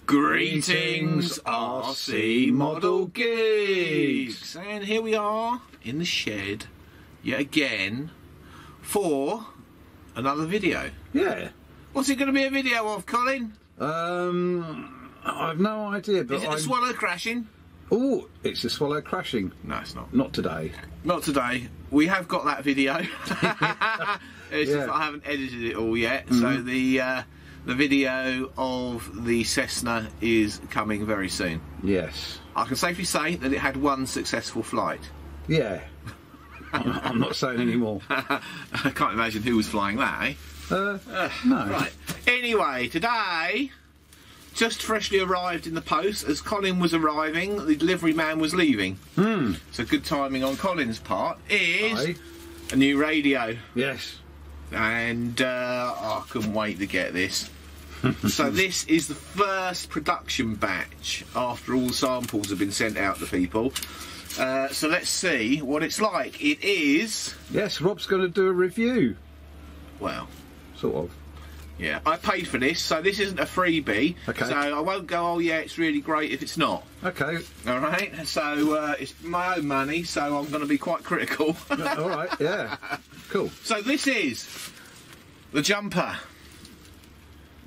Greetings, RC Model Geeks! And here we are in the shed yet again for another video. Yeah. What's it going to be a video of, Colin? I've no idea, but is it the swallow crashing? Oh, it's the swallow crashing. No, it's not. Not today. Not today. We have got that video. It's just I haven't edited it all yet. So the video of the Cessna is coming very soon. Yes. I can safely say that it had one successful flight. Yeah. I'm not saying any more. I can't imagine who was flying that, eh? No. Right. Anyway, today, just freshly arrived in the post. As Colin was arriving, the delivery man was leaving. So good timing on Colin's part is a new radio. Yes. And I couldn't wait to get this. So this is the first production batch after all samples have been sent out to people. So let's see what it's like. It is... Yes, Rob's going to do a review. Well... Sort of. Yeah, I paid for this, so this isn't a freebie. Okay. So I won't go, oh yeah, it's really great if it's not. Okay. Alright, so it's my own money, so I'm going to be quite critical. Alright, yeah. Cool. So this is the Jumper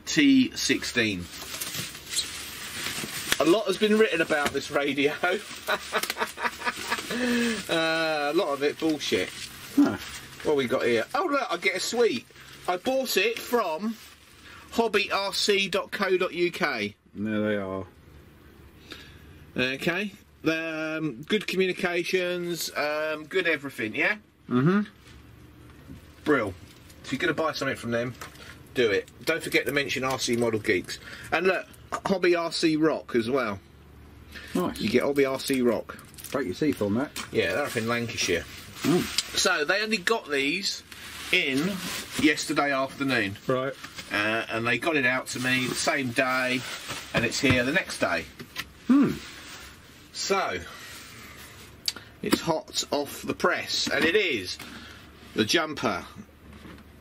T16. A lot has been written about this radio. A lot of it bullshit. Huh. What we got here? Oh look, I get a sweet. I bought it from hobbyrc.co.uk. There they are. Okay. Good communications, good everything, yeah? Brill. If you're going to buy something from them, do it. Don't forget to mention RC Model Geeks. And look, Hobby RC Rock as well. Nice. You get Hobby RC Rock. Break your teeth on that. Yeah, they're up in Lancashire. So they only got these in yesterday afternoon. Right. And they got it out to me the same day, and it's here the next day. So, it's hot off the press, and it is the Jumper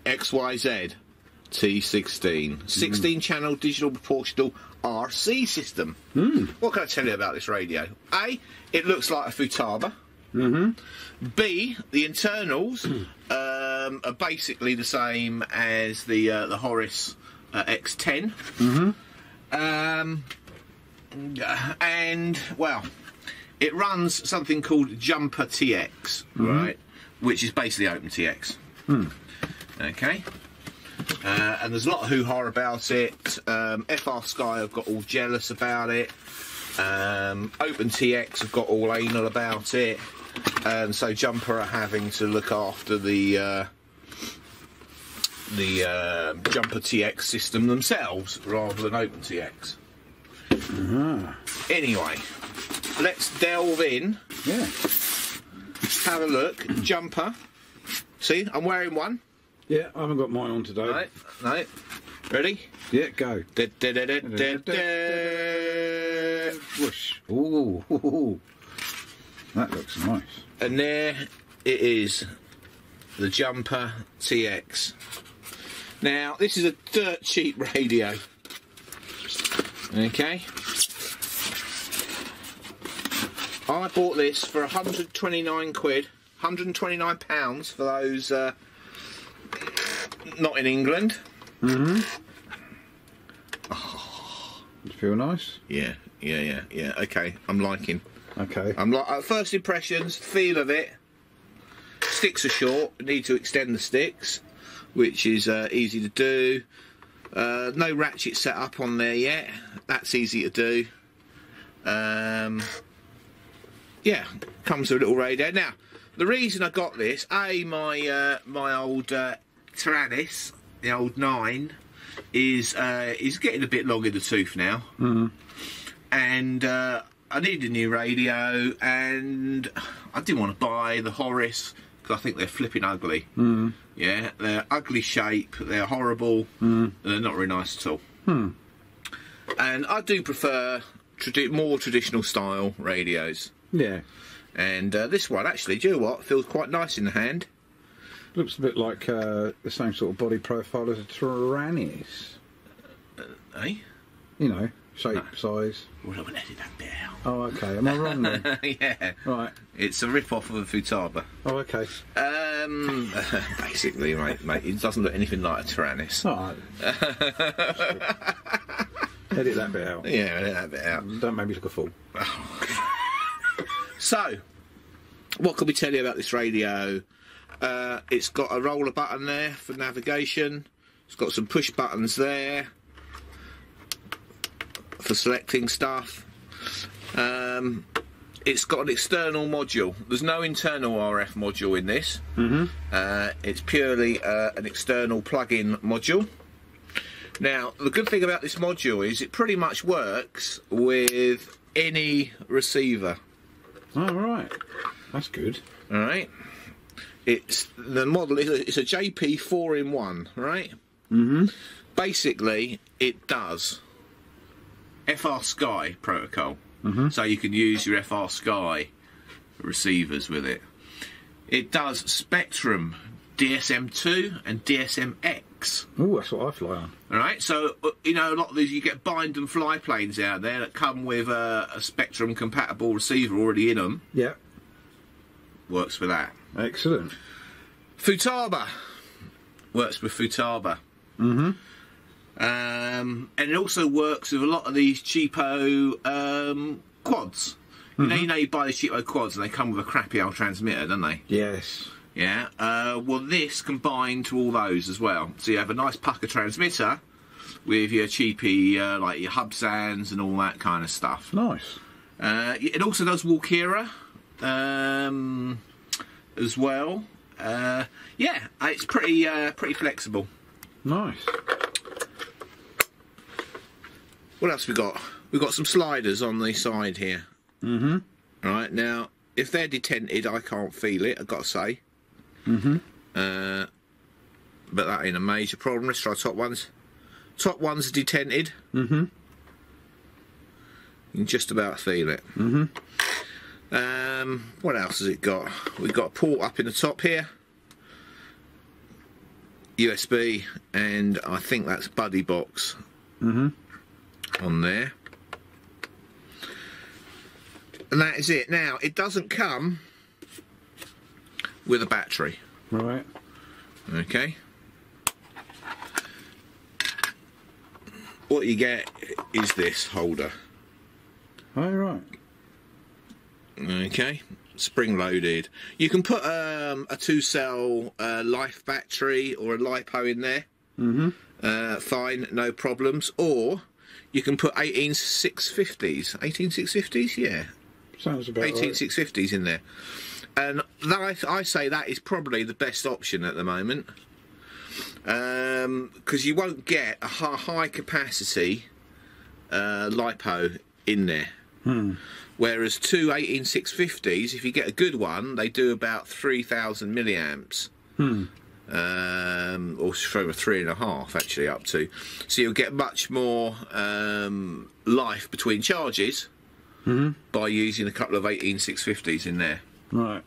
XYZ T16. 16-channel digital proportional RC system. What can I tell you about this radio? A, it looks like a Futaba. B, the internals are basically the same as the Horace X10. And, well, it runs something called Jumper TX, right, which is basically OpenTX. Okay. And there's a lot of hoo-ha about it. FR Sky have got all jealous about it. OpenTX have got all anal about it. And so Jumper are having to look after the Jumper TX system themselves rather than OpenTX. Anyway, let's delve in. Yeah. Have a look. Jumper. See, I'm wearing one. Yeah, I haven't got mine on today. Right. Ready? Yeah, go. Whoosh. Ooh. That looks nice. And there it is, the Jumper TX. Now, this is a dirt cheap radio. Okay. I bought this for 129 quid, £129 for those not in England. Oh. Does it feel nice? Yeah. Okay, I'm liking. Okay. I'm like first impressions, feel of it. Sticks are short. Need to extend the sticks, which is easy to do. No ratchet set up on there yet. That's easy to do. Yeah, comes with a little radio. Now, the reason I got this, my old Tyrannus, the old 9, is getting a bit long in the tooth now, and I needed a new radio, and I didn't want to buy the Horace because I think they're flipping ugly. Yeah, they're ugly shape, they're horrible, and they're not very nice at all. And I do prefer more traditional style radios. Yeah. And this one, actually, do you know what? Feels quite nice in the hand. Looks a bit like the same sort of body profile as a Tyrannus. Eh? You know, shape, size? Well, I won't edit that bit out. Oh, okay. Am I wrong then? Yeah. Right. It's a rip-off of a Futaba. Oh, okay. Basically, mate, it doesn't look anything like a Tyrannus. All right. Edit that bit out. Yeah, edit that bit out. Don't make me look a fool. So, what can we tell you about this radio? It's got a roller button there for navigation. It's got some push buttons there for selecting stuff. It's got an external module. There's no internal RF module in this. It's purely an external plug-in module. Now, the good thing about this module is it pretty much works with any receiver. Oh, right. That's good. All right. It's the model. It's a JP 4-in-1, right? Basically, it does FR Sky protocol, so you can use your FR Sky receivers with it. It does Spectrum DSM2 and DSM-X. Oh, that's what I fly on. All right, so you know a lot of these you get bind and fly planes out there that come with a Spectrum compatible receiver already in them. Yeah. Works for that. Excellent. Futaba works with Futaba. And it also works with a lot of these cheapo quads. You know you buy these cheapo quads and they come with a crappy old transmitter, don't they? Yes. Yeah. Well, this combined to all those as well. So you have a nice pucker transmitter with your cheapy, like your hub sands and all that kind of stuff. Nice. It also does Walkera as well. Yeah, it's pretty flexible. Nice. What else we got? We've got some sliders on the side here. Right, now, if they're detented, I can't feel it, I've got to say. But that ain't a major problem. Let's try top ones. Top ones are detented. You can just about feel it. What else has it got? We've got a port up in the top here. USB, and I think that's Buddy Box on there. And that is it. Now, it doesn't come with a battery. Right. Okay. What you get is this holder. Oh, right. Okay. Spring loaded. You can put a 2-cell life battery or a LiPo in there. Fine, no problems. Or you can put 18650s. 18650s? Yeah. Sounds about 18650s in there. And that, I say that is probably the best option at the moment. Because you won't get a high capacity LiPo in there. Whereas two 18650s, if you get a good one, they do about 3,000 milliamps. Or from a 3.5 actually up to. So you'll get much more life between charges by using a couple of 18650s in there. Right.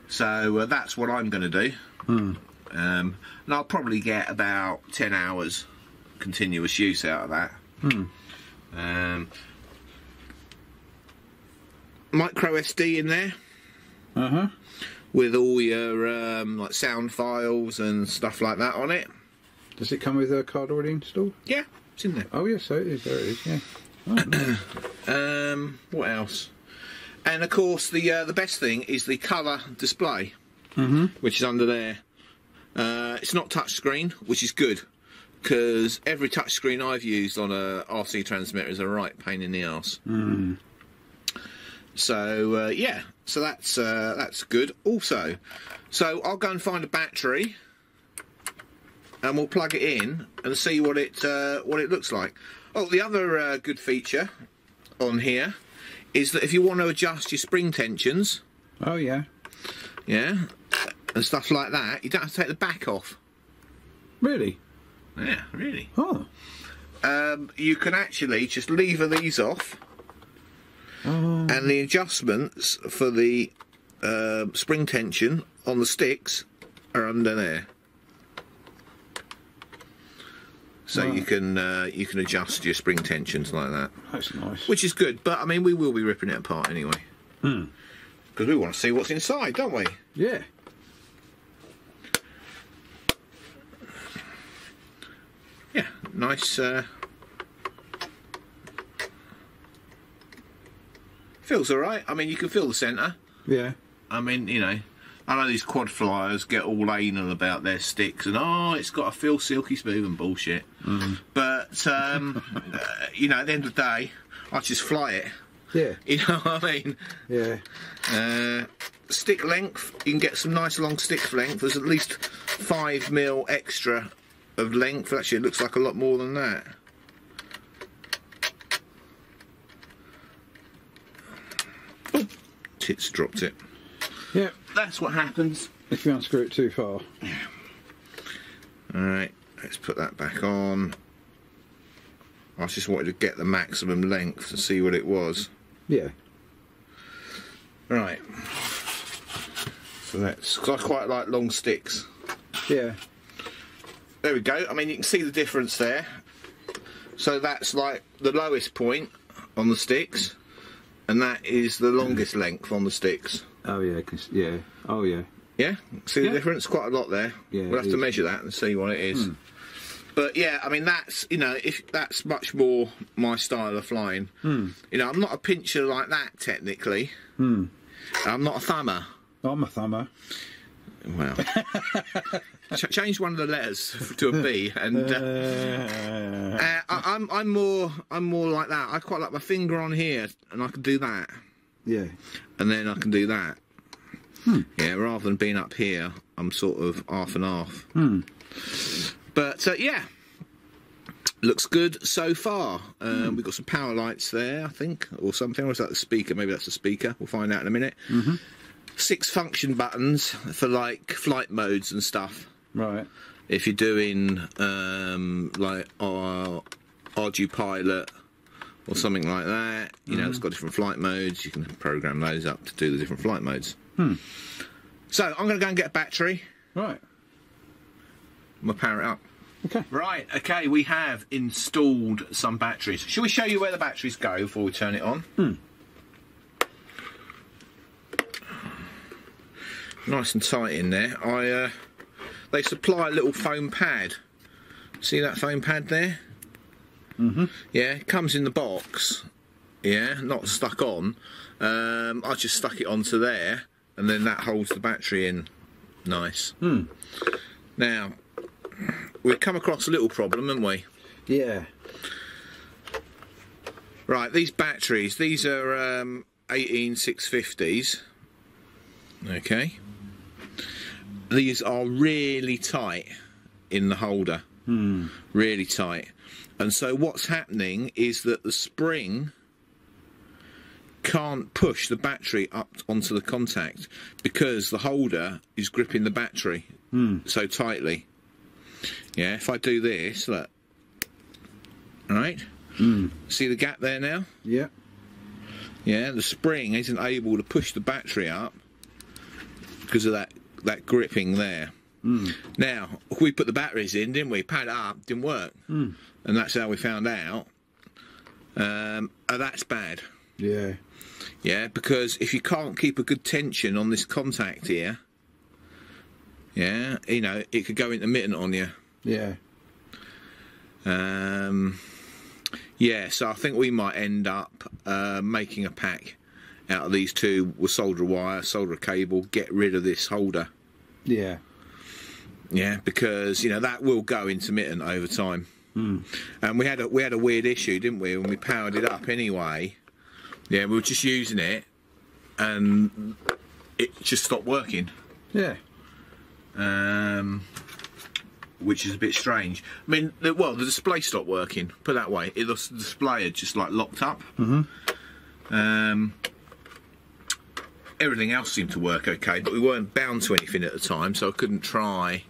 So that's what I'm going to do. And I'll probably get about 10 hours continuous use out of that. Micro SD in there. With all your like sound files and stuff like that on it. Does it come with a card already installed? Yeah, it's in there. Oh yes, so it is. There it is. Yeah. Oh, nice. What else? And of course, the best thing is the colour display, which is under there. It's not touchscreen, which is good, because every touchscreen I've used on a RC transmitter is a right pain in the arse. So yeah, so that's good. Also, so I'll go and find a battery, and we'll plug it in and see what it looks like. Oh, the other good feature on here is that if you want to adjust your spring tensions, Oh yeah. yeah, and stuff like that, you don't have to take the back off. Really? Yeah, really. Oh. You can actually just lever these off. And the adjustments for the spring tension on the sticks are under there. so Right. you can adjust your spring tensions like that, That's nice. which is good. But I mean, we will be ripping it apart anyway, because we want to see what's inside, don't we? Yeah. Yeah, nice. Feels all right. I mean, you can feel the centre. Yeah. I mean, you know, I know these quad flyers get all anal about their sticks and it's got to feel silky smooth and bullshit. But you know, at the end of the day, I just fly it. Yeah. You know what I mean? Yeah. Stick length, you can get some nice long stick length. There's at least 5 mil extra of length. Actually, it looks like a lot more than that. Oh, tits dropped it. Yeah. That's what happens. If you unscrew it too far. Alright, let's put that back on. I just wanted to get the maximum length to see what it was. Yeah. Right. So that's, 'cause I quite like long sticks. Yeah. There we go. I mean, you can see the difference there. So that's like the lowest point on the sticks, and that is the longest length on the sticks. Oh yeah. Yeah. Oh yeah. Yeah? See the difference? Quite a lot there. Yeah, we'll have to measure that and see what it is. But yeah, I mean, that's, you know, if that's much more my style of flying. You know, I'm not a pincher like that, technically. I'm not a thumber. I'm a thumber. Well, change one of the letters to a B, and I'm more like that. I quite like my finger on here, and I can do that. Yeah. And then I can do that. Yeah, rather than being up here, I'm sort of half and half. But yeah, looks good so far. We've got some power lights there, I think, or something. Or is that the speaker? Maybe that's the speaker. We'll find out in a minute. 6 function buttons for like flight modes and stuff. Right. If you're doing like RG Pilot or something like that, you know, it's got different flight modes. You can program those up to do the different flight modes. So I'm going to go and get a battery. Right. I'm going to power it up. Okay. Right, okay, we have installed some batteries. Shall we show you where the batteries go before we turn it on? Nice and tight in there. They supply a little foam pad. See that foam pad there? Yeah, it comes in the box. Yeah, not stuck on. I just stuck it onto there, and then that holds the battery in. Nice. Now, we've come across a little problem, haven't we? Yeah. Right, these batteries, these are 18650s. Okay. These are really tight in the holder. Really tight. And so what's happening is that the spring can't push the battery up onto the contact because the holder is gripping the battery so tightly. Yeah, if I do this, look. Right? See the gap there now? Yeah. Yeah, the spring isn't able to push the battery up because of that gripping there. Now, we put the batteries in, didn't we? Pad it up, didn't work. And that's how we found out. That's bad. Yeah. Yeah, because if you can't keep a good tension on this contact here, yeah, you know, it could go intermittent on you. Yeah. Yeah, so I think we might end up making a pack out of these two with solder wire, solder a cable, get rid of this holder. Yeah. Yeah, because you know that will go intermittent over time. And we had a weird issue, didn't we, when we powered it up anyway? Yeah, we were just using it, and it just stopped working. Yeah. Which is a bit strange. I mean, the display stopped working. Put it that way, the display had just like locked up. Everything else seemed to work okay, but we weren't bound to anything at the time, so I couldn't try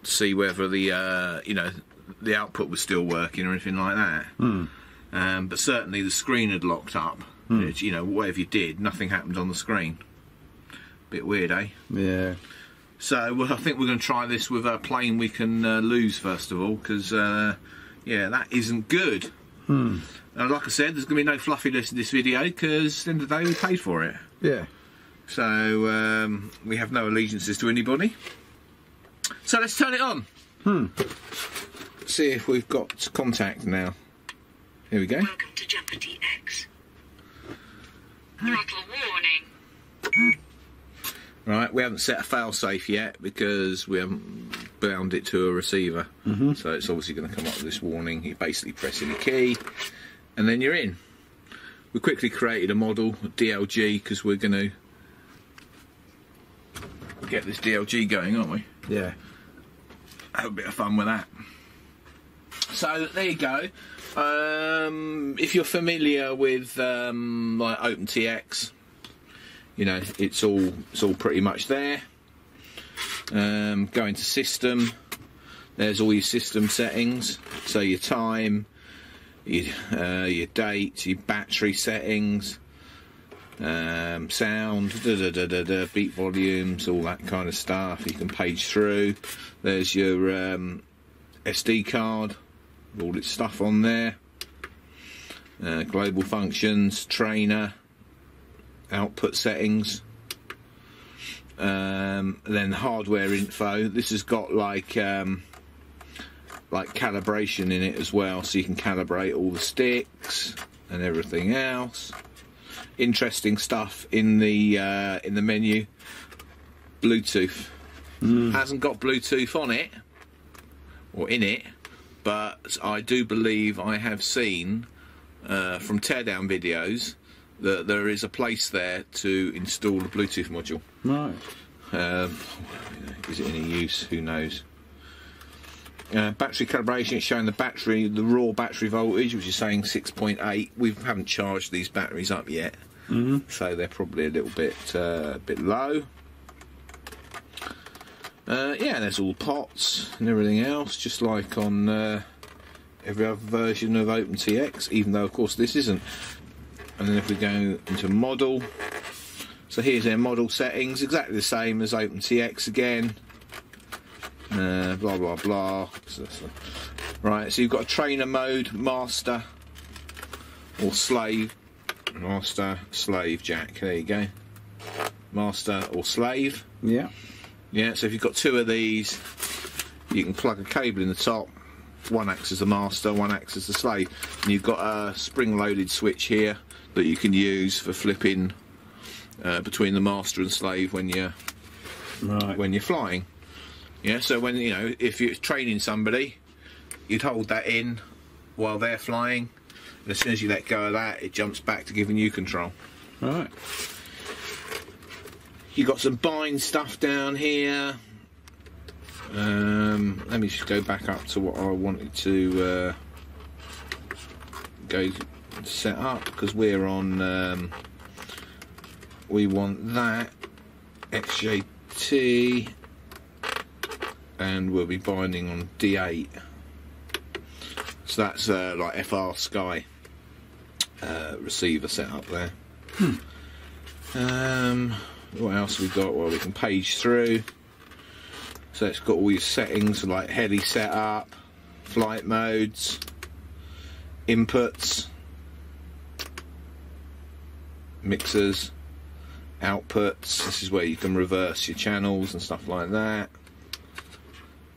to see whether the you know, the output was still working or anything like that. But certainly the screen had locked up. You know, whatever you did, nothing happened on the screen. Bit weird, eh? Yeah. So I think we're going to try this with a plane we can lose first of all, because Yeah, that isn't good. Like I said, there's going to be no fluffiness in this video because at the end of the day we paid for it. Yeah. So we have no allegiances to anybody. So let's turn it on. See if we've got contact now. Here we go. Welcome to Jumper TX. Throttle warning. Right, we haven't set a failsafe yet because we haven't bound it to a receiver. So it's obviously going to come up with this warning. You basically press in a key and then you're in. We quickly created a model, DLG, because we're going to get this DLG going, aren't we? Yeah. Have a bit of fun with that. So there you go. If you're familiar with like OpenTX, you know it's all pretty much there. Go into system. There's all your system settings. So your time, your date, your battery settings, sound, beat volumes, all that kind of stuff. You can page through. There's your SD card, all its stuff on there. Global functions, trainer, output settings. Then hardware info. This has got like calibration in it as well, so you can calibrate all the sticks and everything else. Interesting stuff in the menu. Bluetooth hasn't got Bluetooth on it or in it, but I do believe I have seen from teardown videos that there is a place there to install a Bluetooth module. Right. Is it any use? Who knows? Battery calibration, it's showing the raw battery voltage, which is saying 6.8. We haven't charged these batteries up yet, so they're probably a little bit low. Yeah, there's all pots and everything else, just like on every other version of OpenTX, even though of course this isn't. And then if we go into model, so here's their model settings, exactly the same as OpenTX again. Blah blah blah. Right, so you've got a trainer mode, master or slave. Master, slave, jack. There you go. Master or slave. Yeah. Yeah, so if you've got two of these, you can plug a cable in the top. One acts as the master, one acts as the slave. And you've got a spring-loaded switch here that you can use for flipping between the master and slave when you're flying. Yeah, so when if you're training somebody, you'd hold that in while they're flying, and as soon as you let go of that, it jumps back to giving you control. Right. You've got some bind stuff down here. Let me just go back up to what I wanted to go set up, because we're on. We want that XJT, and we'll be binding on D8. So that's like FR Sky receiver set up there. What else have we got? Well, we can page through. So it's got all your settings like heli setup, flight modes, inputs, mixers, outputs. This is where you can reverse your channels and stuff like that.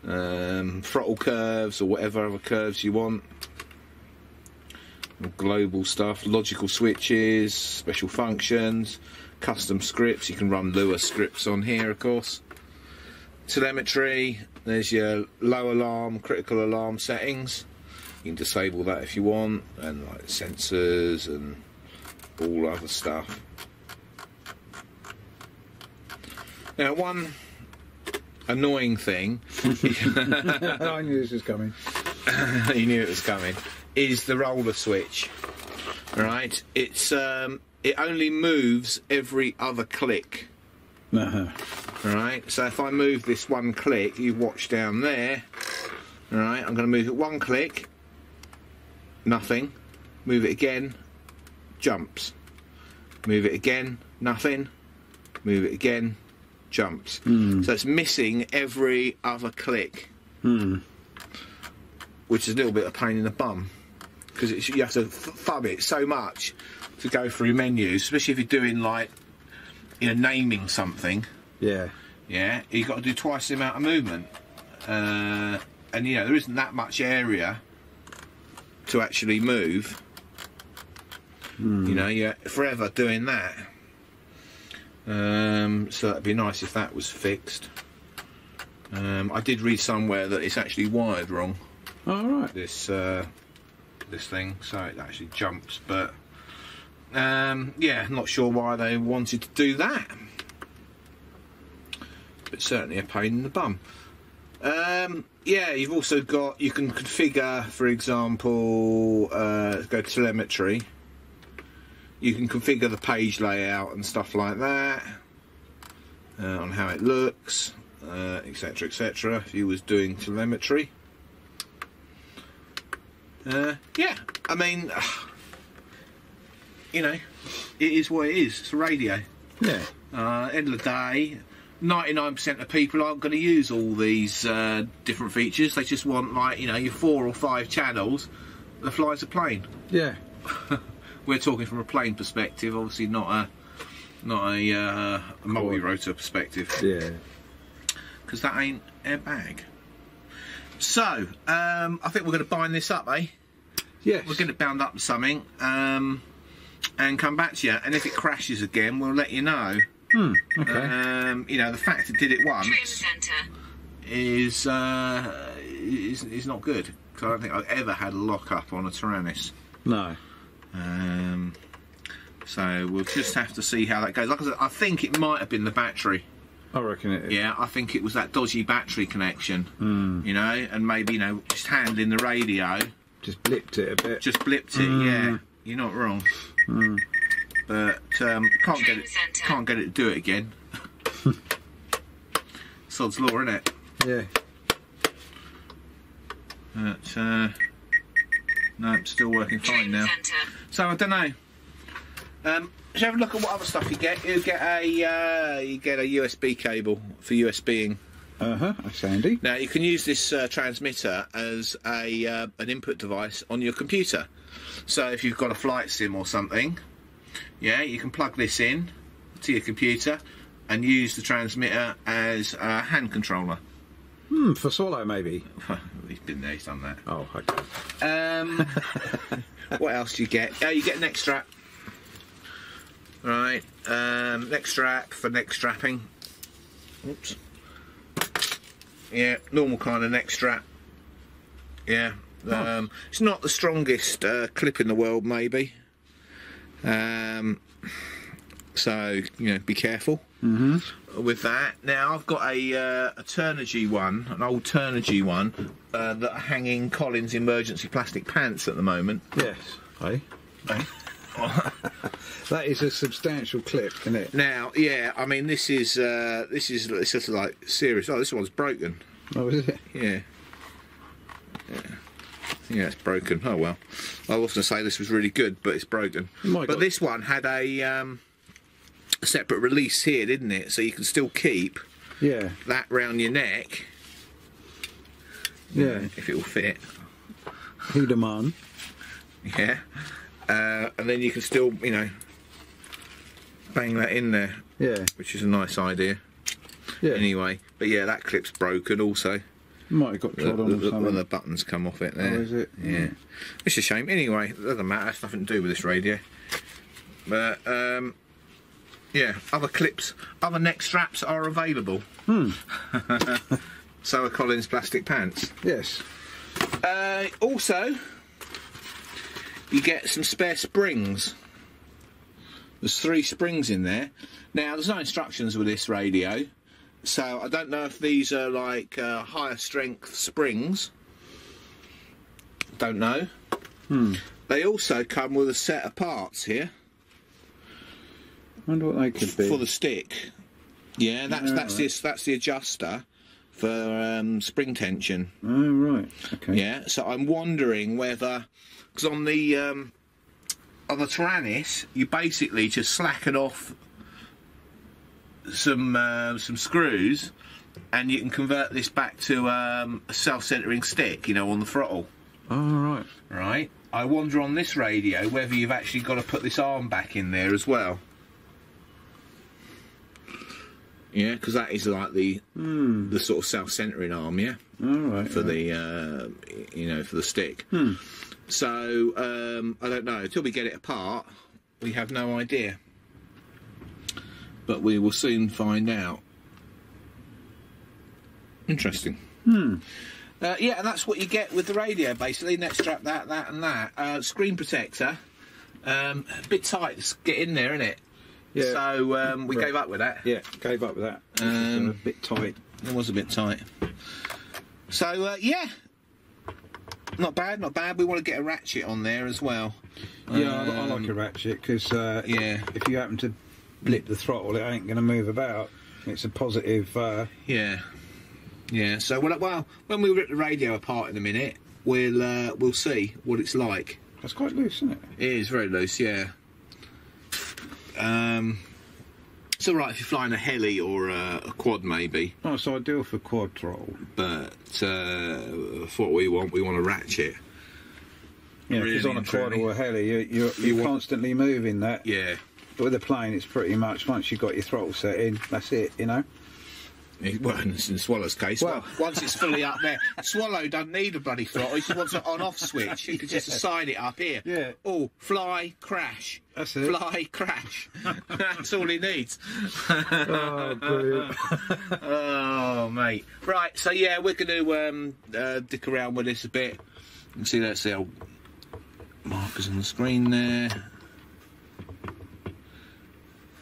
Throttle curves or whatever other curves you want. Global stuff, logical switches, special functions, custom scripts. You can run Lua scripts on here, of course. Telemetry, there's your low alarm, critical alarm settings. You can disable that if you want, and like sensors and all other stuff. Now, one annoying thing I knew this was coming. you knew it was coming, is the roller switch. Right, it's it only moves every other click. Right, so if I move this one click, you watch down there. Alright, I'm going to move it one click, nothing. Move it again, jumps. Move it again, nothing. Move it again, jumps. So it's missing every other click. which is a little bit of a pain in the bum because you have to thumb it so much to go through menus, especially if you're doing like, you know, naming something. Yeah. Yeah, you've got to do twice the amount of movement, and you know there isn't that much area to actually move. You know, you're forever doing that. So that'd be nice if that was fixed. I did read somewhere that it's actually wired wrong. All right. This thing, so it actually jumps, but yeah, not sure why they wanted to do that. But certainly a pain in the bum. Yeah, you've also got, you can configure, for example, go to telemetry. You can configure the page layout and stuff like that, on how it looks, etc, etc, if you was doing telemetry. Yeah, I mean, you know, it is what it is. It's a radio. Yeah. End of the day, 99% of people aren't going to use all these different features. They just want, like, you know, your 4 or 5 channels that flies a plane. Yeah. We're talking from a plane perspective, obviously not a multi-rotor perspective. Yeah. Because that ain't our bag. So, I think we're going to bind this up, eh? Yes. We're going to bound up to something, and come back to you. And if it crashes again, we'll let you know. Okay. You know, the fact it did it once Trim center. is not good. Because I don't think I've ever had a lock-up on a Tyrannus. No. So we'll just have to see how that goes. Like I said, I think it might have been the battery. I reckon it is. Yeah, I think it was that dodgy battery connection. You know, and maybe, you know, just handling the radio. Just blipped it a bit. Just blipped it, yeah. You're not wrong. But can't get it to do it again. Sod's law, isn't it? Yeah. But no, it's still working fine now. So I don't know. Should you have a look at what other stuff you get? You get a USB cable for USBing. That's handy. Now you can use this transmitter as an input device on your computer. So if you've got a flight sim or something, yeah, you can plug this in to your computer and use the transmitter as a hand controller. For Swallow maybe. He's been there, he's done that. Oh, okay. What else do you get? You get a neck strap. Right, neck strap for neck strapping. Oops. Yeah, normal kind of neck strap. Yeah. It's not the strongest clip in the world, maybe. So, you know, be careful with that. Now, I've got a Turnigy one, an old Turnigy one, that are hanging Collins emergency plastic pants at the moment. Yes. Hey. That is a substantial clip, isn't it? Now, yeah, I mean, this is just like serious. Oh, this one's broken. Oh, is it? Yeah. Yeah, it's broken. Oh well. I was going to say this was really good, but it's broken. But this one had a separate release here, didn't it? So you can still keep that round your neck. Yeah. If it will fit. Who demand? Yeah. And then you can still, you know, bang that in there. Yeah. Which is a nice idea. Yeah. Anyway, but yeah, that clip's broken also. Might have got trod on or something. One of the buttons come off it there. Oh, is it? Yeah. It's a shame. Anyway, it doesn't matter. It's nothing to do with this radio. But, yeah, other clips, other neck straps are available. So are Collins plastic pants. Yes. Also, you get some spare springs. There's 3 springs in there. Now, there's no instructions with this radio. So I don't know if these are like higher strength springs. Don't know. They also come with a set of parts here. Wonder what they could be. For the stick. Yeah, that's the adjuster for spring tension. Oh right. Okay. Yeah. So I'm wondering whether, because on the Tyrannus, you basically just slacken off some screws, and you can convert this back to a self-centering stick, you know, on the throttle. Oh, right. Right. I wonder on this radio whether you've actually got to put this arm back in there as well. Yeah, because that is like the sort of self-centering arm, yeah. All right. For the you know, for the stick. So I don't know. Until we get it apart, we have no idea. But we will soon find out. Interesting. Yeah, and that's what you get with the radio, basically. Net strap, that, and that. Screen protector. A bit tight to get in there, isn't it? Yeah. So we gave up with that. Yeah, gave up with that. A bit tight. It was a bit tight. So, yeah. Not bad, not bad. We want to get a ratchet on there as well. Yeah, I like a ratchet, because yeah, if you happen to blip the throttle, it ain't going to move about. It's a positive... yeah. Yeah, so well, when we rip the radio apart in a minute, we'll see what it's like. That's quite loose, isn't it? It is very loose, yeah. It's alright if you're flying a heli or a quad, maybe. Oh, it's ideal for quad throttle. But for what we want a ratchet. Yeah, because on a quad or a heli, you're constantly moving that. Yeah. But with a plane, it's pretty much, once you've got your throttle set in, that's it, you know? Well, in Swallow's case, well, once it's fully up there, Swallow doesn't need a bloody throttle. He just wants an on-off switch. You can just assign it up here. Yeah. Oh, fly, crash. That's it. Fly, crash. That's all he needs. Oh, brilliant. Oh, mate. Right, so yeah, we're going to dick around with this a bit. You can see that's the old markers on the screen there.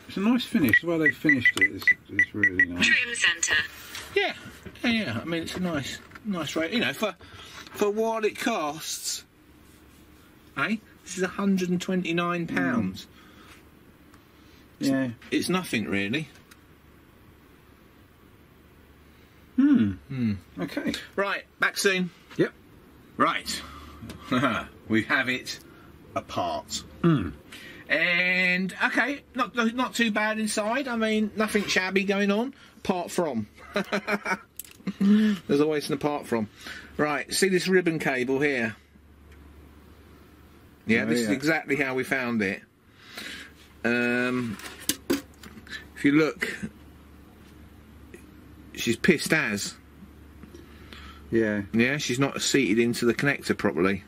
It's a nice finish. The way they finished it is really nice. Trim centre. Yeah. I mean, it's a nice rate. You know, for what it costs. Eh? This is £129. Yeah. It's nothing really. Okay. Right, back soon. Yep. Right. We have it apart. And okay, not too bad inside. I mean, nothing shabby going on, apart from. There's always an apart from. Right, see this ribbon cable here? Yeah, this is exactly how we found it. If you look, she's pissed as. Yeah. Yeah, she's not seated into the connector properly.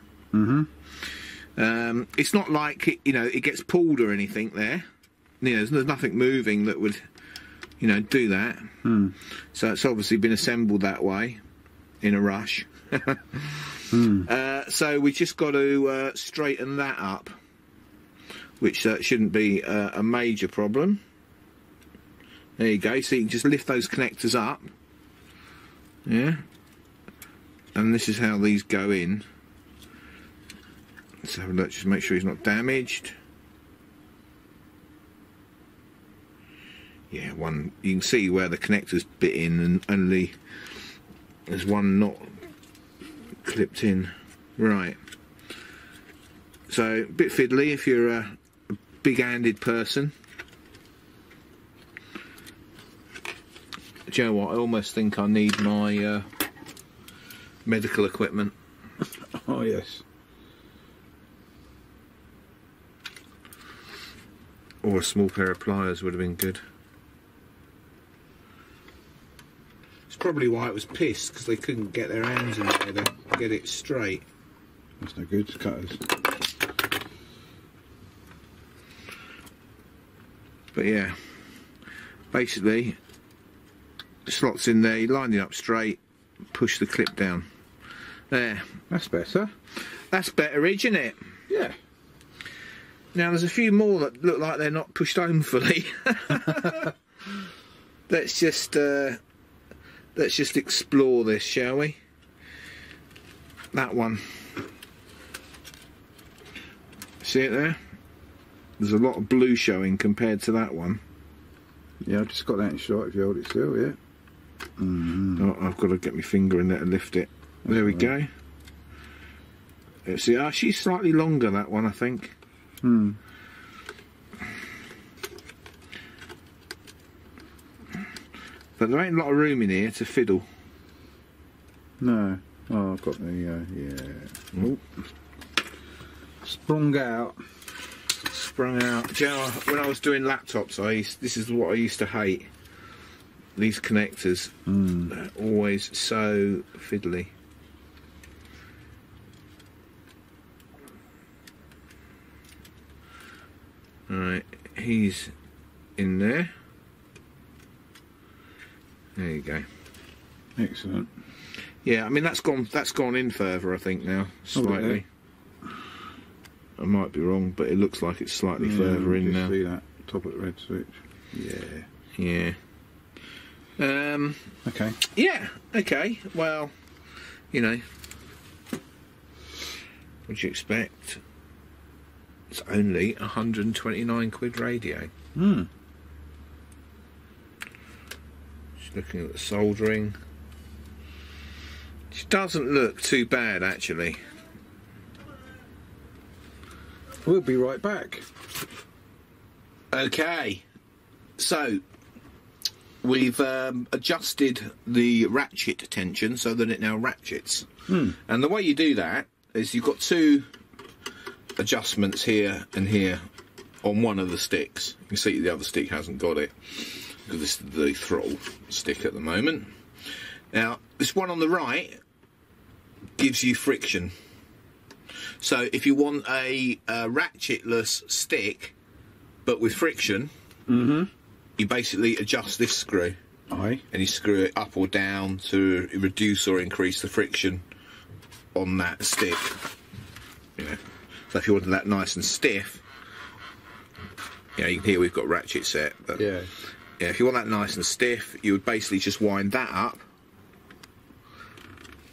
It's not like it gets pulled or anything there. You know, there's nothing moving that would, do that. So it's obviously been assembled that way in a rush. So we just got to straighten that up, which shouldn't be a major problem. There you go. So you can just lift those connectors up. Yeah. And this is how these go in. Let's have a look, just make sure he's not damaged. Yeah, one, you can see where the connector's bit in and only there's one not clipped in. Right. So, a bit fiddly if you're a big-handed person. Do you know what, I almost think I need my medical equipment. Oh, yes. Or a small pair of pliers would have been good. It's probably why it was pissed, because they couldn't get their hands in there to get it straight. That's no good, cutters. But yeah, basically, the slot's in there, you line it up straight, push the clip down. There. That's better. That's better, isn't it? Yeah. Now there's a few more that look like they're not pushed home fully. Let's just explore this, shall we? That one. See it there? There's a lot of blue showing compared to that one. Yeah, I've just got that in shot if you hold it still, yeah. Oh, I've got to get my finger in there to lift it. There we go. See, she's slightly longer, that one, I think. But there ain't a lot of room in here to fiddle. No. Oh, I've got the, yeah. Oh. Sprung out. Sprung out. Do you know, when I was doing laptops, this is what I used to hate. These connectors. They're always so fiddly. Alright, he's in there. There you go. Excellent. Yeah, I mean that's gone in further, I think now, slightly. I might be wrong, but it looks like it's slightly further in now. See that top of the red switch? Yeah. Yeah. Okay. Yeah. Okay. Well, you know, what'd you expect? It's only 129 quid radio. Just looking at the soldering. It doesn't look too bad, actually. We'll be right back. Okay. So, we've adjusted the ratchet tension so that it now ratchets. And the way you do that is you've got two adjustments here and here on one of the sticks. You can see the other stick hasn't got it because this is the throttle stick at the moment. Now, this one on the right gives you friction. So if you want a ratchetless stick but with friction, you basically adjust this screw. Aye. And you screw it up or down to reduce or increase the friction on that stick. You know. So if you wanted that nice and stiff, you know, you can hear we've got ratchet set. But yeah, if you want that nice and stiff, you would basically just wind that up,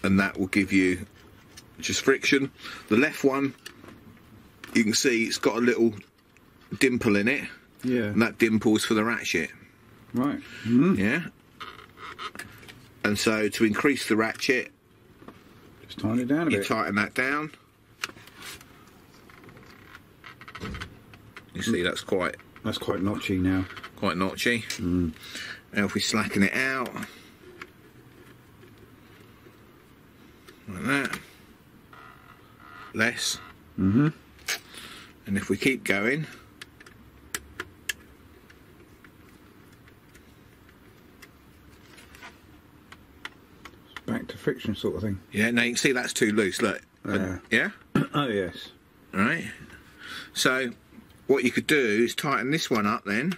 and that will give you just friction. The left one, you can see it's got a little dimple in it. Yeah. And that dimple is for the ratchet. Right. Yeah. And so to increase the ratchet, just tighten it down a bit. You tighten that down. You see that's quite notchy now. Quite notchy. Now if we slacken it out like that, less. And if we keep going, back to friction sort of thing. Yeah, now you can see that's too loose, look. Yeah? Oh yes. Right. So what you could do is tighten this one up then.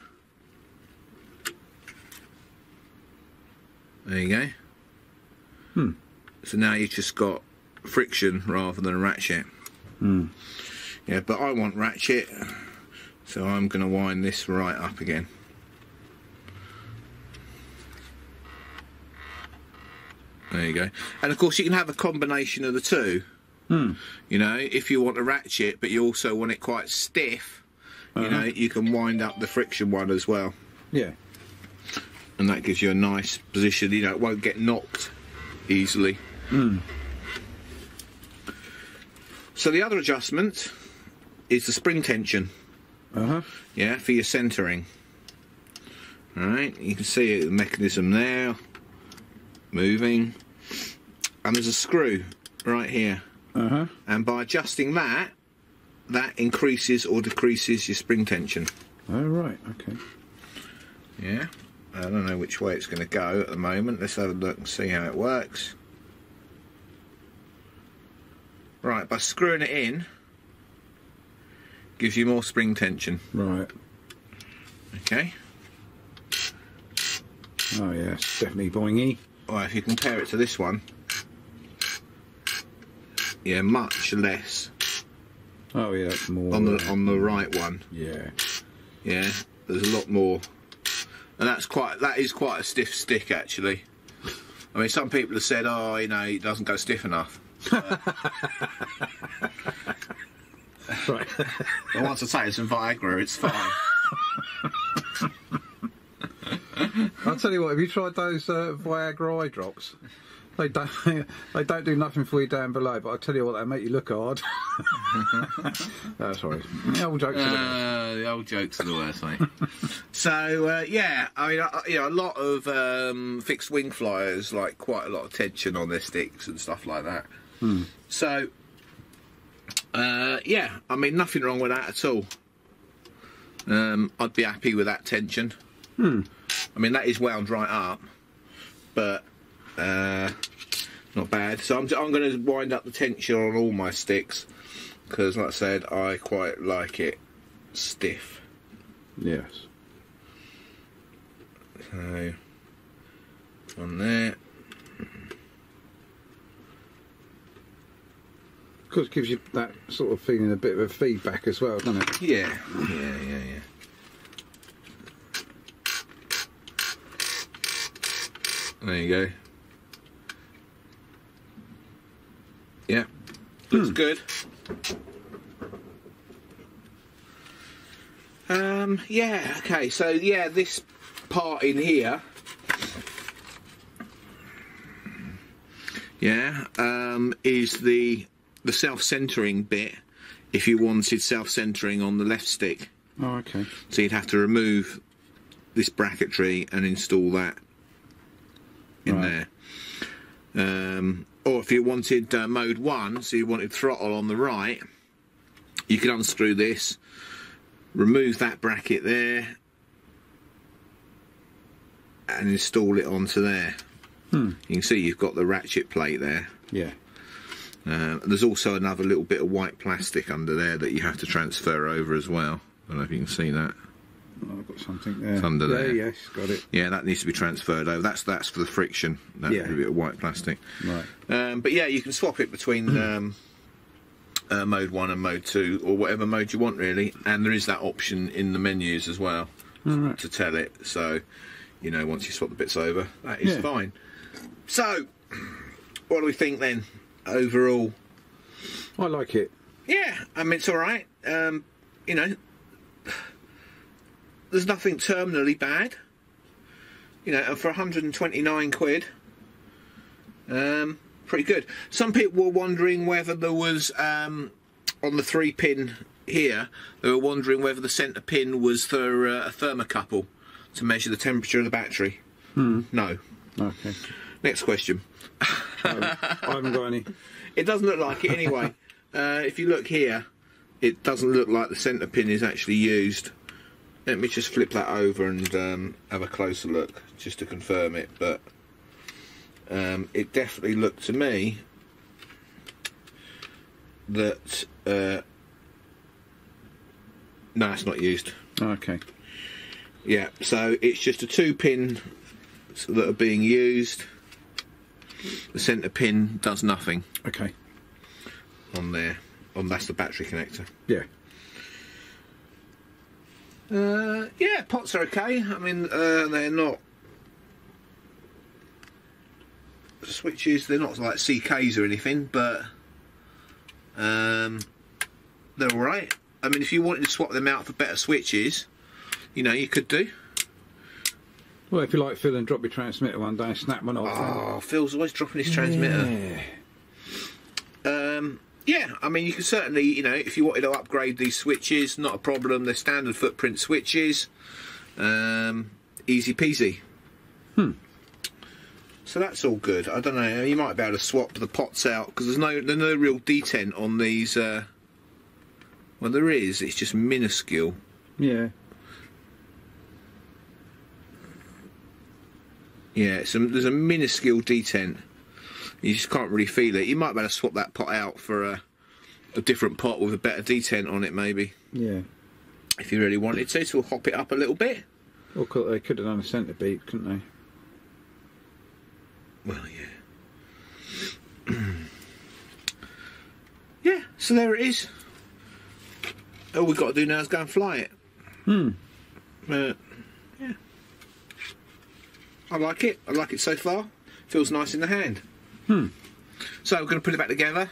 There you go. So now you've just got friction rather than a ratchet. Yeah, but I want ratchet, so I'm going to wind this right up again. There you go. And of course you can have a combination of the two. You know, if you want a ratchet but you also want it quite stiff, you know, you can wind up the friction one as well. Yeah. And that gives you a nice position, you know, it won't get knocked easily. So the other adjustment is the spring tension. Yeah, for your centering. Alright, you can see the mechanism there, moving. And there's a screw right here. And by adjusting that, that increases or decreases your spring tension. Oh, right, okay. Yeah, I don't know which way it's going to go at the moment. Let's have a look and see how it works. Right, by screwing it in, gives you more spring tension. Right. Okay. Oh, yeah, it's definitely boingy. Well, if you compare it to this one, yeah, much less. Oh yeah, it's more on the right one. Yeah. Yeah, there's a lot more, and that is quite a stiff stick actually. I mean, some people have said, oh, you know, it doesn't go stiff enough. Right. But once I take some Viagra, it's fine. I'll tell you what, have you tried those Viagra eye drops? They don't. They don't do nothing for you down below, but I tell you what, they make you look hard. Sorry, the old jokes are the worst. The old jokes are the worst, mate. So yeah, I mean, you know, a lot of fixed wing flyers like quite a lot of tension on their sticks and stuff like that. So yeah, I mean, nothing wrong with that at all. I'd be happy with that tension. I mean, that is wound right up, but not bad. So I'm going to wind up the tension on all my sticks because, like I said, I quite like it stiff. Yes. So on there. Because it gives you that sort of feeling, a bit of a feedback as well, doesn't it? Yeah. There you go. Yeah, looks good. Yeah, okay, so yeah, this part in here, yeah, is the self-centering bit if you wanted self-centering on the left stick. Oh, okay. So you'd have to remove this bracketry and install that in there. Or if you wanted mode 1, so you wanted throttle on the right, you could unscrew this, remove that bracket there, and install it onto there. You can see you've got the ratchet plate there. Yeah. There's also another little bit of white plastic under there that you have to transfer over as well. I don't know if you can see that. Oh, I've got something there. It's under there. Yes, got it. Yeah, that needs to be transferred over. That's for the friction. That bit of white plastic. Right. But yeah, you can swap it between mode 1 and mode 2, or whatever mode you want, really. And there is that option in the menus as well to tell it. So, you know, once you swap the bits over, that is fine. So, what do we think then, overall? I like it. Yeah, I mean, it's all right. You know, there's nothing terminally bad. You know, and for 129 quid, pretty good. Some people were wondering whether there was, on the 3-pin here, they were wondering whether the centre pin was for a thermocouple to measure the temperature of the battery. No. Okay. Next question. I haven't got any. It doesn't look like it anyway. If you look here, it doesn't look like the centre pin is actually used. Let me just flip that over and have a closer look, just to confirm it. But it definitely looked to me that no, it's not used. Okay. Yeah, so it's just a 2-pin that are being used. The centre pin does nothing. Okay. On there, that's the battery connector. Yeah. Yeah, pots are okay. I mean, they're not switches. They're not like CKs or anything, but they're all right. I mean, if you wanted to swap them out for better switches, you know, you could do. Well, if you like Phil and drop your transmitter one day and snap one off. Oh, Phil's always dropping his transmitter. Yeah, I mean, you can certainly, you know, if you wanted to upgrade these switches, not a problem. They're standard footprint switches. Easy peasy. So that's all good. I don't know, you might be able to swap the pots out, because there's no real detent on these. Well, there is, it's just minuscule. Yeah. Yeah, there's a minuscule detent. You just can't really feel it. You might be able to swap that pot out for a different pot with a better detent on it, maybe. Yeah. If you really wanted to hop it up a little bit. Or they could have done a centre beat, couldn't they? Well, yeah. Yeah, so there it is. All we've got to do now is go and fly it. Yeah. I like it. I like it so far. Feels nice in the hand. So we're going to put it back together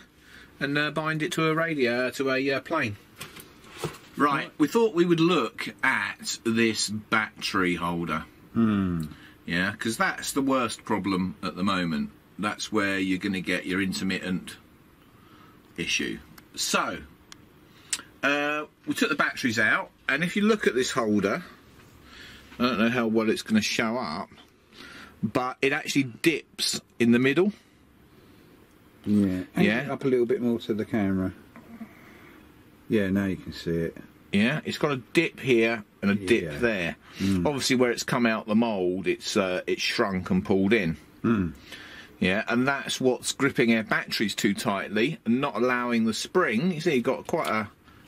and bind it to a radio, to a plane. Right, we thought we would look at this battery holder. Yeah, because that's the worst problem at the moment. that's where you're going to get your intermittent issue. So we took the batteries out, and if you look at this holder, I don't know how well it's going to show up, but it actually dips in the middle. Yeah. Hang it up a little bit more to the camera. Yeah, now you can see it. Yeah, it's got a dip here and a dip there. Obviously, where it's come out the mould, it's shrunk and pulled in. Yeah, and that's what's gripping our batteries too tightly and not allowing the spring. You see, you've got quite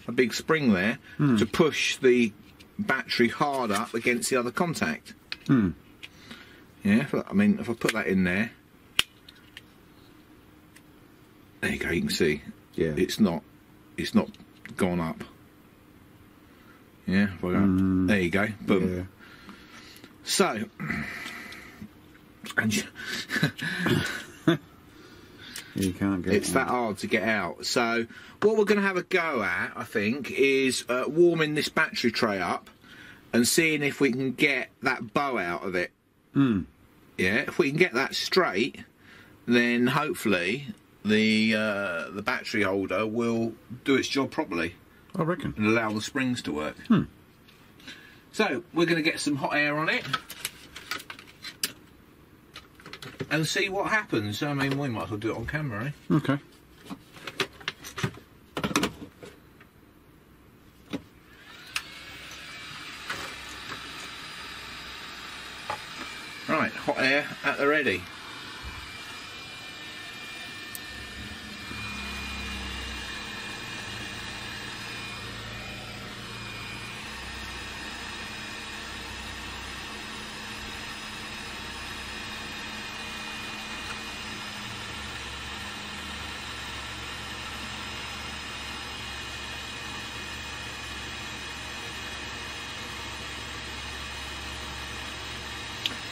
a big spring there to push the battery hard up against the other contact. Yeah, I mean, if I put that in there, there you go. You can see. Yeah, it's not gone up. Yeah, if I go, there you go. Boom. Yeah. So, and you can't get. It's that hard to get out. So, what we're going to have a go at, I think, is warming this battery tray up and seeing if we can get that bow out of it. Yeah, if we can get that straight, then hopefully the battery holder will do its job properly. I reckon. And allow the springs to work. So, we're going to get some hot air on it and see what happens. I mean, we might as well do it on camera, eh? Okay. Right, hot air at the ready.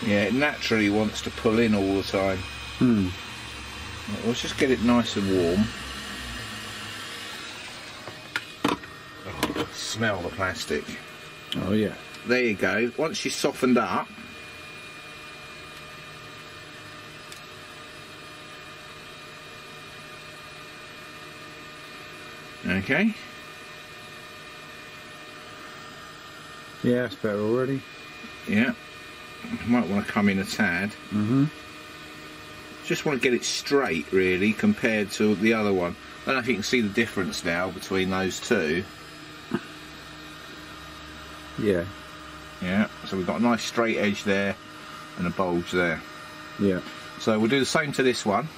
Yeah, it naturally wants to pull in all the time. Let's just get it nice and warm. Oh, smell the plastic. Oh yeah. There you go. Once she's softened up, okay. Yeah, it's better already. Yeah. Might want to come in a tad. Just want to get it straight, really, compared to the other one. I don't know if you can see the difference now between those two. Yeah. Yeah, so we've got a nice straight edge there and a bulge there. Yeah. So we'll do the same to this one.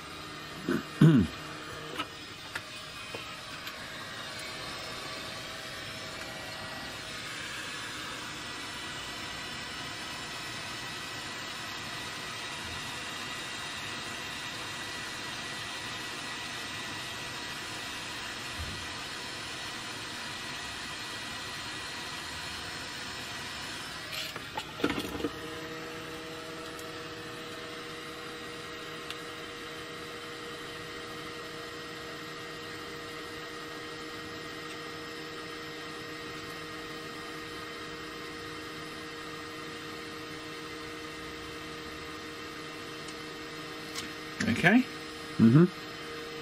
Okay.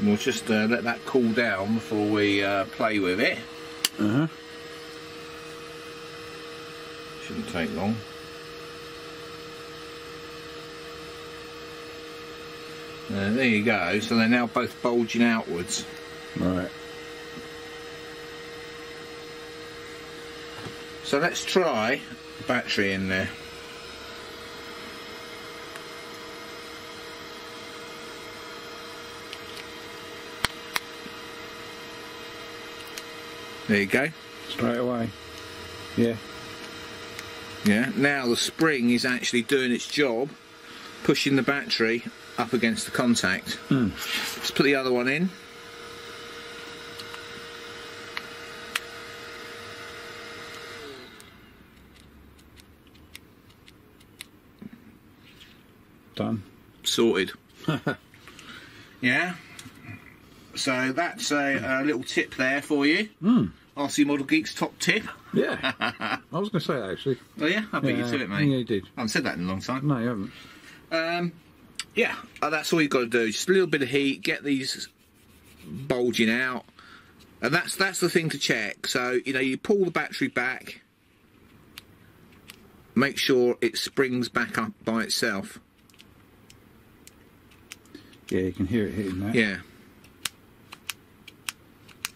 We'll just let that cool down before we play with it. Shouldn't take long. There you go. So they're now both bulging outwards. Right. So let's try the battery in there. There you go. Straight away. Yeah. Yeah, now the spring is actually doing its job, pushing the battery up against the contact. Let's put the other one in. Done. Sorted. Yeah. So that's a little tip there for you. RC Model Geeks top tip. Yeah. I was going to say that actually. Oh yeah, I beat you to it, mate. Yeah, you did. I haven't said that in a long time. No, you haven't. yeah, that's all you've got to do. Just a little bit of heat, get these bulging out, and that's the thing to check. So you know, you pull the battery back, make sure it springs back up by itself. Yeah, you can hear it hitting that. Yeah.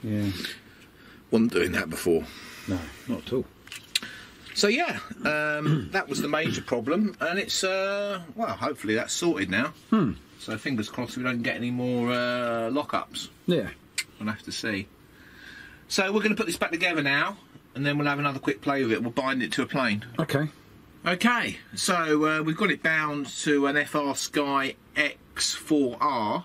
Yeah. Wasn't doing that before. No, not at all. So yeah, that was the major problem, and it's well, hopefully that's sorted now. So fingers crossed we don't get any more lockups. Yeah, we'll have to see. So we're going to put this back together now, and then we'll have another quick play with it. We'll bind it to a plane. Okay. Okay. So we've got it bound to an FR Sky X4R.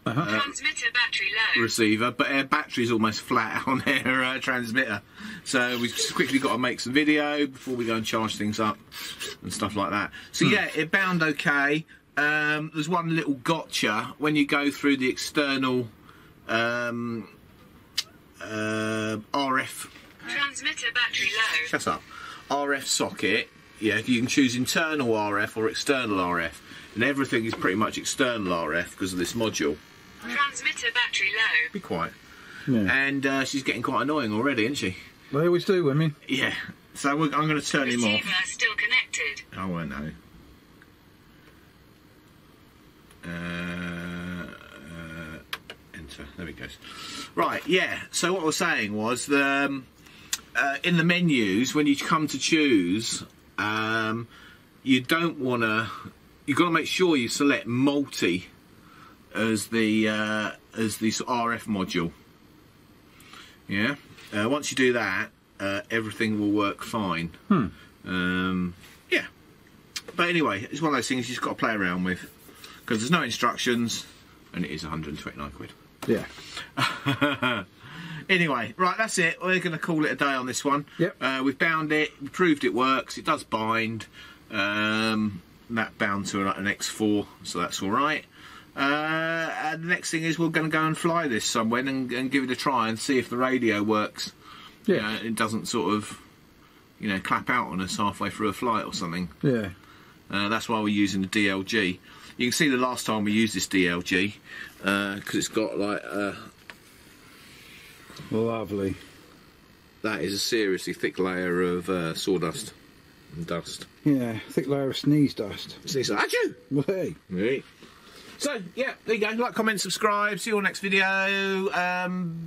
Transmitter battery low. Receiver, but our battery's almost flat on our transmitter, so we've just quickly got to make some video before we go and charge things up and stuff like that. So yeah, it bound okay. There's one little gotcha when you go through the external RF. Transmitter battery low. Shut up. RF socket. Yeah, you can choose internal RF or external RF, and everything is pretty much external RF because of this module. Transmitter battery low. Be quiet. Yeah. And she's getting quite annoying already, isn't she? They always do, women. Yeah. So I'm going to turn him off. Receiver still connected. Oh, I know. Enter. There we go. Right, yeah. So what I was saying was, in the menus, when you come to choose, you don't want to... You've got to make sure you select multi as the RF module. Yeah. Once you do that, everything will work fine. Yeah. But anyway, it's one of those things you've just got to play around with because there's no instructions, and it is 129 quid. Yeah. Anyway, right, that's it. We're going to call it a day on this one. Yep. We've bound it, proved it works. It does bind. That bound to an X4, so that's all right. And the next thing is we're going to go and fly this somewhere and give it a try and see if the radio works. Yeah. It doesn't sort of, you know, clap out on us halfway through a flight or something. Yeah. That's why we're using the DLG. You can see the last time we used this DLG because it's got like lovely. that is a seriously thick layer of sawdust and dust. Yeah, thick layer of sneeze dust. Sneeze dust. Achoo! Well, hey. Right. So, yeah, there you go. Like, comment, subscribe. See you all next video.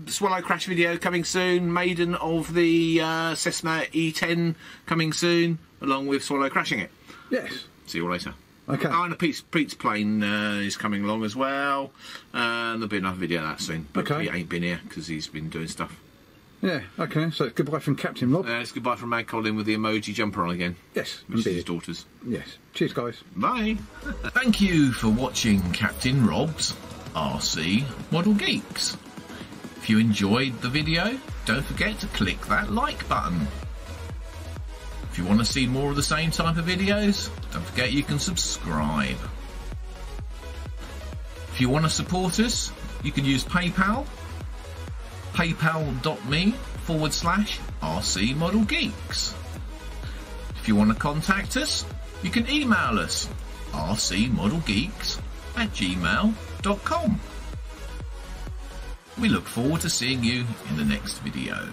Swallow crash video coming soon. Maiden of the Cessna E10 coming soon, along with Swallow crashing it. Yes. See you all later. Okay. Oh, and a Pete's plane is coming along as well. There'll be another video of that soon. But Okay. he ain't been here because he's been doing stuff. Yeah, okay. So goodbye from Captain Rob. It's goodbye from Mag Colin with the emoji jumper on again. Yes, Which is indeed. his daughter's. Yes. Cheers, guys. Bye. Thank you for watching Captain Rob's RC Model Geeks. If you enjoyed the video, don't forget to click that like button. If you want to see more of the same type of videos, don't forget you can subscribe. If you want to support us, you can use PayPal. paypal.me/RC Model Geeks. If you want to contact us, you can email us rcmodelgeeks@gmail.com. We look forward to seeing you in the next video.